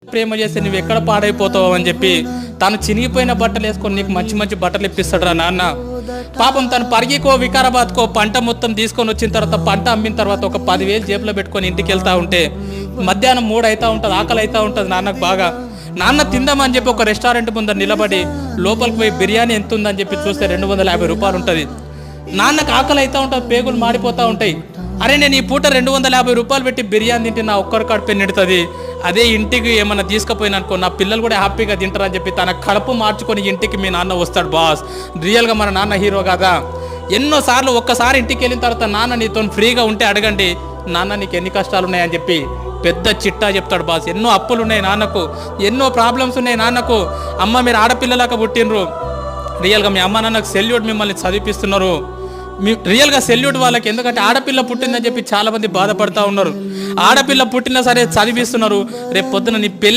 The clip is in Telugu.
ప్రేమ చేస్తే నువ్వు ఎక్కడ పాడైపోతావు అని చెప్పి తను చినిగిపోయిన బట్టలు వేసుకొని నీకు మంచి మంచి బట్టలు ఇప్పిస్తాడు రా నాన్న. పాపం తను పరిగికో వికారాబాద్కో పంట మొత్తం తీసుకొని వచ్చిన తర్వాత పంట అమ్మిన తర్వాత ఒక 10,000 జేబులో పెట్టుకొని ఇంటికి వెళ్తా ఉంటే మధ్యాహ్నం 3 అవుతా ఉంటుంది, ఆకలి అవుతా ఉంటుంది నాన్నకు బాగా. నాన్న తిందామని చెప్పి ఒక రెస్టారెంట్ ముందర నిలబడి లోపలికి పోయి బిర్యానీ ఎంత ఉందని చెప్పి చూస్తే 250 రూపాయలు ఉంటుంది. నాన్నకు ఆకలి అవుతూ ఉంటుంది, పేగులు మాడిపోతూ ఉంటాయి. అరే నేను ఈ పూట 250 రూపాయలు పెట్టి బిర్యానీ తింటే నా ఒక్కరి కడుపు నిండుతుంది, అదే ఇంటికి ఏమన్నా తీసుకుపోయినా అనుకో నా పిల్లలు కూడా హ్యాపీగా తింటారని చెప్పి తన కడుపు మార్చుకొని ఇంటికి మీ నాన్న వస్తాడు బాస్. రియల్గా మన నాన్న హీరో కదా. ఎన్నోసార్లు ఒక్కసారి ఇంటికి వెళ్ళిన తర్వాత నాన్న నీతో ఫ్రీగా ఉంటే అడగండి, నాన్న నీకు ఎన్ని కష్టాలు ఉన్నాయని చెప్పి పెద్ద చిట్టా చెప్తాడు బాస్. ఎన్నో అప్పులు ఉన్నాయి నాన్నకు, ఎన్నో ప్రాబ్లమ్స్ ఉన్నాయి నాన్నకు. అమ్మ మీరు ఆడపిల్లలాగా పుట్టినరు, రియల్గా మీ అమ్మ నాన్నకు సెల్యూట్, మిమ్మల్ని చదివిపిస్తున్నారు. రియల్గా సెల్యూట్ వాళ్ళకి. ఎందుకంటే ఆడపిల్ల పుట్టిందని చెప్పి చాలామంది బాధపడతా ఉన్నారు. ఆడపిల్ల పుట్టినా సరే చదివిస్తున్నారు. రేపు పొద్దున నీ పెళ్ళి